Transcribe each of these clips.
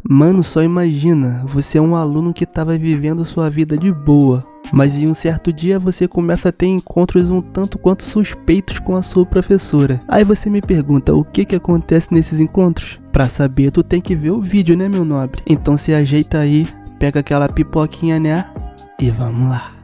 Mano, só imagina, você é um aluno que estava vivendo sua vida de boa, mas em um certo dia você começa a ter encontros um tanto quanto suspeitos com a sua professora. Aí você me pergunta o que acontece nesses encontros? Pra saber, tu tem que ver o vídeo, né, meu nobre? Então se ajeita aí, pega aquela pipoquinha, né? E vamos lá.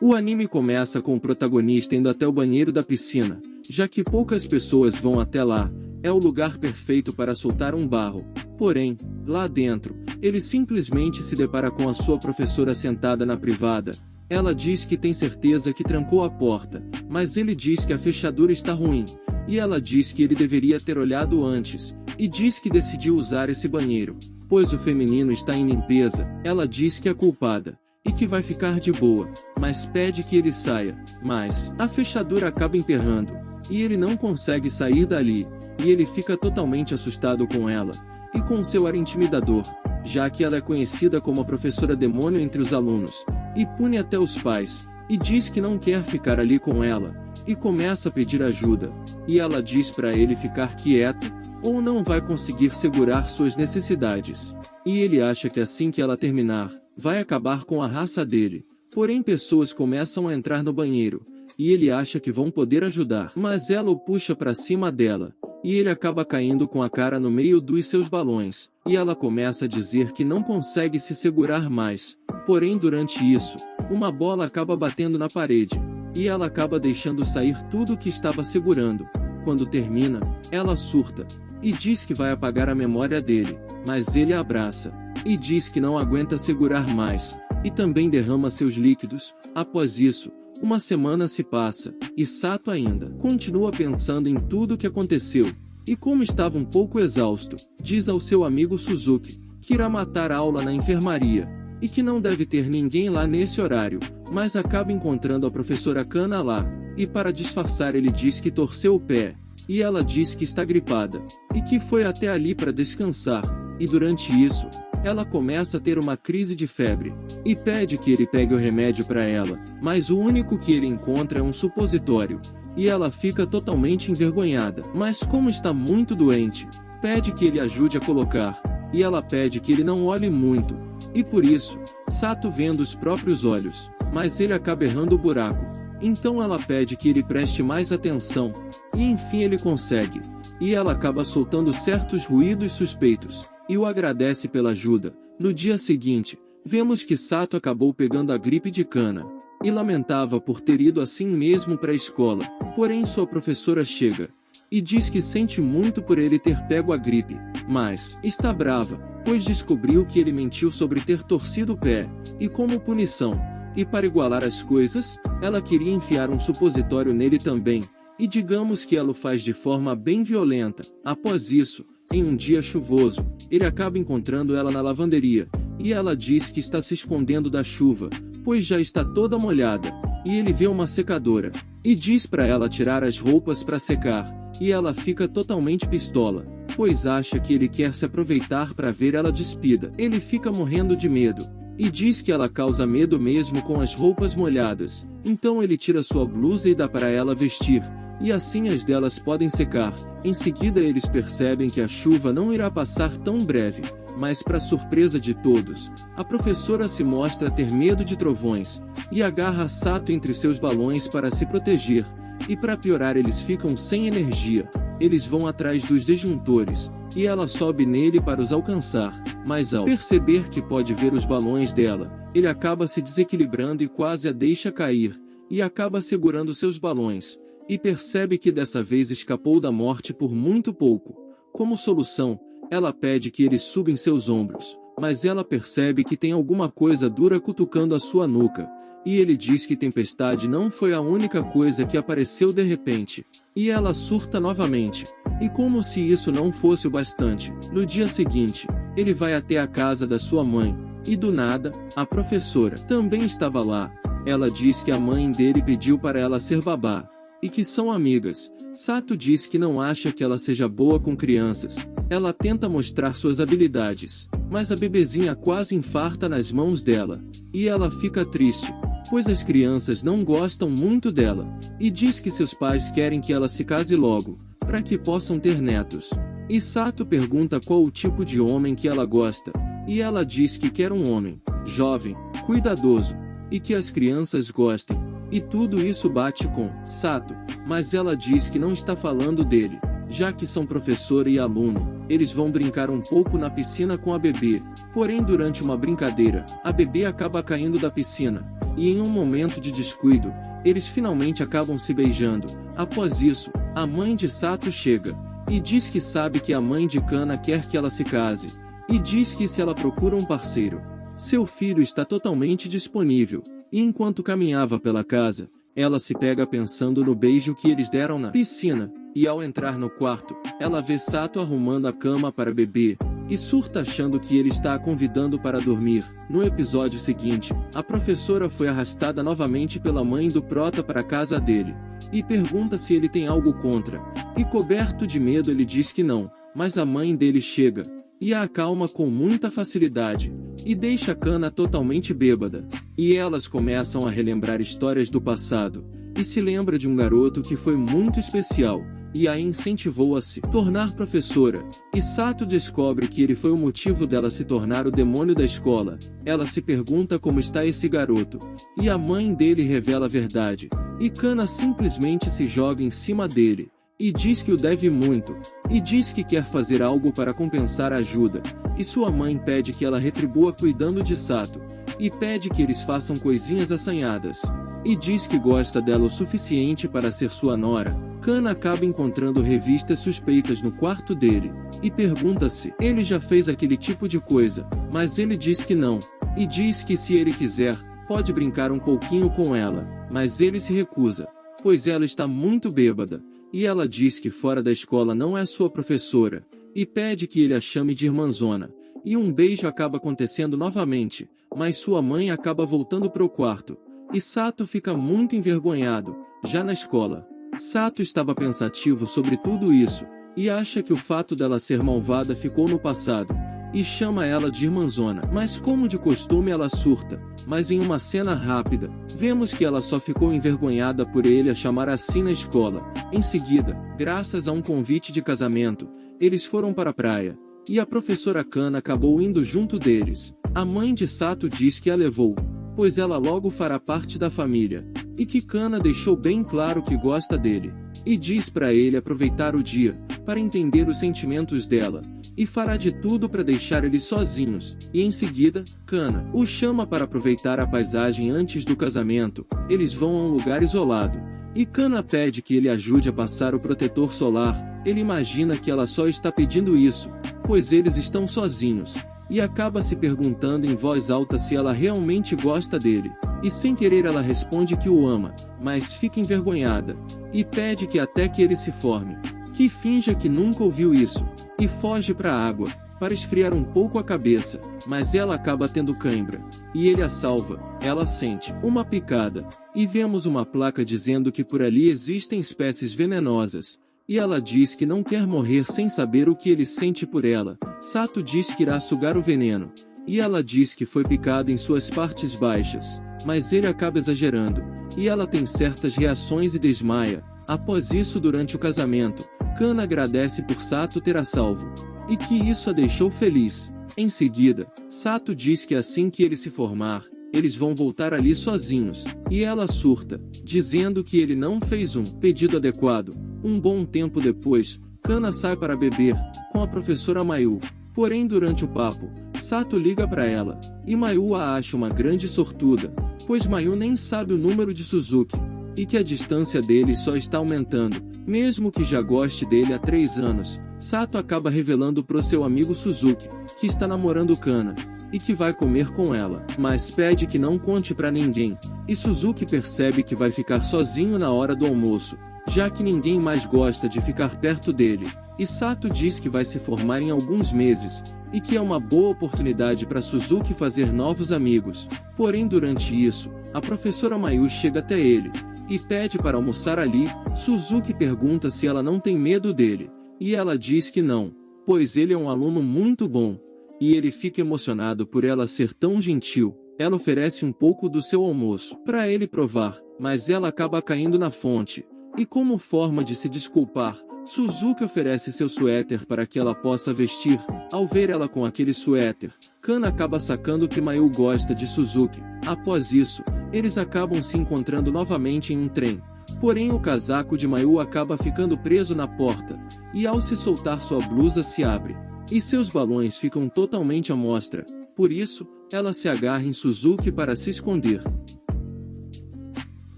O anime começa com o protagonista indo até o banheiro da piscina, já que poucas pessoas vão até lá. É o lugar perfeito para soltar um barro. Porém, lá dentro, ele simplesmente se depara com a sua professora sentada na privada. Ela diz que tem certeza que trancou a porta, mas ele diz que a fechadura está ruim. E ela diz que ele deveria ter olhado antes, e diz que decidiu usar esse banheiro, pois o feminino está em limpeza. Ela diz que é culpada, e que vai ficar de boa, mas pede que ele saia. Mas a fechadura acaba emperrando, e ele não consegue sair dali. E ele fica totalmente assustado com ela, e com seu ar intimidador, já que ela é conhecida como a professora demônio entre os alunos, e pune até os pais, e diz que não quer ficar ali com ela, e começa a pedir ajuda, e ela diz para ele ficar quieto, ou não vai conseguir segurar suas necessidades. E ele acha que assim que ela terminar, vai acabar com a raça dele. Porém pessoas começam a entrar no banheiro, e ele acha que vão poder ajudar, mas ela o puxa para cima dela. E ele acaba caindo com a cara no meio dos seus balões, e ela começa a dizer que não consegue se segurar mais. Porém durante isso, uma bola acaba batendo na parede, e ela acaba deixando sair tudo que estava segurando. Quando termina, ela surta, e diz que vai apagar a memória dele, mas ele a abraça, e diz que não aguenta segurar mais, e também derrama seus líquidos. Após isso, uma semana se passa, e Sato ainda continua pensando em tudo o que aconteceu, e como estava um pouco exausto, diz ao seu amigo Suzuki, que irá matar a aula na enfermaria, e que não deve ter ninguém lá nesse horário, mas acaba encontrando a professora Kana lá, e para disfarçar ele diz que torceu o pé, e ela diz que está gripada, e que foi até ali para descansar, e durante isso, ela começa a ter uma crise de febre, e pede que ele pegue o remédio para ela, mas o único que ele encontra é um supositório, e ela fica totalmente envergonhada. Mas como está muito doente, pede que ele ajude a colocar, e ela pede que ele não olhe muito, e por isso, Sato vendo os próprios olhos, mas ele acaba errando o buraco, então ela pede que ele preste mais atenção, e enfim ele consegue, e ela acaba soltando certos ruídos suspeitos, e o agradece pela ajuda. No dia seguinte, vemos que Sato acabou pegando a gripe de Kana, e lamentava por ter ido assim mesmo para a escola. Porém sua professora chega, e diz que sente muito por ele ter pego a gripe, mas está brava, pois descobriu que ele mentiu sobre ter torcido o pé, e como punição, e para igualar as coisas, ela queria enfiar um supositório nele também, e digamos que ela o faz de forma bem violenta. Após isso, em um dia chuvoso, ele acaba encontrando ela na lavanderia, e ela diz que está se escondendo da chuva, pois já está toda molhada, e ele vê uma secadora, e diz para ela tirar as roupas para secar, e ela fica totalmente pistola, pois acha que ele quer se aproveitar para ver ela despida. Ele fica morrendo de medo, e diz que ela causa medo mesmo com as roupas molhadas, então ele tira sua blusa e dá para ela vestir, e assim as delas podem secar. Em seguida eles percebem que a chuva não irá passar tão breve, mas para surpresa de todos, a professora se mostra ter medo de trovões, e agarra Sato entre seus balões para se proteger, e para piorar eles ficam sem energia. Eles vão atrás dos disjuntores, e ela sobe nele para os alcançar, mas ao perceber que pode ver os balões dela, ele acaba se desequilibrando e quase a deixa cair, e acaba segurando seus balões, e percebe que dessa vez escapou da morte por muito pouco. Como solução, ela pede que ele suba em seus ombros, mas ela percebe que tem alguma coisa dura cutucando a sua nuca, e ele diz que tempestade não foi a única coisa que apareceu de repente, e ela surta novamente. E como se isso não fosse o bastante, no dia seguinte, ele vai até a casa da sua mãe, e do nada, a professora também estava lá. Ela diz que a mãe dele pediu para ela ser babá, e que são amigas. Sato diz que não acha que ela seja boa com crianças. Ela tenta mostrar suas habilidades, mas a bebezinha quase infarta nas mãos dela, e ela fica triste, pois as crianças não gostam muito dela, e diz que seus pais querem que ela se case logo, para que possam ter netos. E Sato pergunta qual o tipo de homem que ela gosta, E ela diz que quer um homem, jovem, cuidadoso, e que as crianças gostem. E tudo isso bate com Sato, mas ela diz que não está falando dele, já que são professora e aluno. Eles vão brincar um pouco na piscina com a bebê, porém durante uma brincadeira, a bebê acaba caindo da piscina, e em um momento de descuido, eles finalmente acabam se beijando. Após isso, a mãe de Sato chega, e diz que sabe que a mãe de Kana quer que ela se case, e diz que se ela procura um parceiro, seu filho está totalmente disponível. E enquanto caminhava pela casa, ela se pega pensando no beijo que eles deram na piscina, e ao entrar no quarto, ela vê Sato arrumando a cama para bebê, e surta achando que ele está a convidando para dormir. No episódio seguinte, a professora foi arrastada novamente pela mãe do prota para a casa dele, e pergunta se ele tem algo contra, e coberto de medo ele diz que não, mas a mãe dele chega, e a acalma com muita facilidade, e deixa Kana totalmente bêbada, e elas começam a relembrar histórias do passado, e se lembra de um garoto que foi muito especial, e a incentivou a se tornar professora, e Sato descobre que ele foi o motivo dela se tornar o demônio da escola. Ela se pergunta como está esse garoto, e a mãe dele revela a verdade, e Kana simplesmente se joga em cima dele, e diz que o deve muito, e diz que quer fazer algo para compensar a ajuda, e sua mãe pede que ela retribua cuidando de Sato, e pede que eles façam coisinhas assanhadas, e diz que gosta dela o suficiente para ser sua nora. Kana acaba encontrando revistas suspeitas no quarto dele, e pergunta se ele já fez aquele tipo de coisa, mas ele diz que não, e diz que se ele quiser, pode brincar um pouquinho com ela, mas ele se recusa, pois ela está muito bêbada. E ela diz que fora da escola não é sua professora, e pede que ele a chame de irmãzona, e um beijo acaba acontecendo novamente, mas sua mãe acaba voltando para o quarto, e Sato fica muito envergonhado. Já na escola, Sato estava pensativo sobre tudo isso, e acha que o fato dela ser malvada ficou no passado, e chama ela de irmãzona, mas como de costume ela surta. Mas em uma cena rápida, vemos que ela só ficou envergonhada por ele a chamar assim na escola. Em seguida, graças a um convite de casamento, eles foram para a praia, e a professora Kana acabou indo junto deles. A mãe de Sato diz que a levou, pois ela logo fará parte da família, e que Kana deixou bem claro que gosta dele, e diz para ele aproveitar o dia, para entender os sentimentos dela, e fará de tudo para deixar eles sozinhos, e em seguida, Kana o chama para aproveitar a paisagem antes do casamento. Eles vão a um lugar isolado, e Kana pede que ele ajude a passar o protetor solar. Ele imagina que ela só está pedindo isso, pois eles estão sozinhos, e acaba se perguntando em voz alta se ela realmente gosta dele, e sem querer ela responde que o ama, mas fica envergonhada, e pede que até que ele se forme, que finja que nunca ouviu isso, e foge para a água, para esfriar um pouco a cabeça, mas ela acaba tendo cãibra, e ele a salva. Ela sente uma picada, e vemos uma placa dizendo que por ali existem espécies venenosas, e ela diz que não quer morrer sem saber o que ele sente por ela. Sato diz que irá sugar o veneno, e ela diz que foi picado em suas partes baixas, mas ele acaba exagerando, e ela tem certas reações e desmaia. Após isso, durante o casamento, Kana agradece por Sato ter a salvo, e que isso a deixou feliz. Em seguida, Sato diz que assim que ele se formar, eles vão voltar ali sozinhos, e ela surta, dizendo que ele não fez um pedido adequado. Um bom tempo depois, Kana sai para beber, com a professora Mayu. Porém durante o papo, Sato liga para ela, e Mayu a acha uma grande sortuda, pois Mayu nem sabe o número de Suzuki, e que a distância deles só está aumentando, mesmo que já goste dele há 3 anos. Sato acaba revelando pro seu amigo Suzuki, que está namorando Kana, e que vai comer com ela, mas pede que não conte pra ninguém, e Suzuki percebe que vai ficar sozinho na hora do almoço, já que ninguém mais gosta de ficar perto dele, e Sato diz que vai se formar em alguns meses, e que é uma boa oportunidade para Suzuki fazer novos amigos. Porém durante isso, a professora Mayu chega até ele, e pede para almoçar ali. Suzuki pergunta se ela não tem medo dele, e ela diz que não, pois ele é um aluno muito bom, e ele fica emocionado por ela ser tão gentil. Ela oferece um pouco do seu almoço para ele provar, mas ela acaba caindo na fonte, e como forma de se desculpar, Suzuki oferece seu suéter para que ela possa vestir. Ao ver ela com aquele suéter, Kana acaba sacando que Mayu gosta de Suzuki. Após isso, eles acabam se encontrando novamente em um trem. Porém o casaco de Mayu acaba ficando preso na porta, e ao se soltar sua blusa se abre, e seus balões ficam totalmente à mostra. Por isso, ela se agarra em Suzuki para se esconder.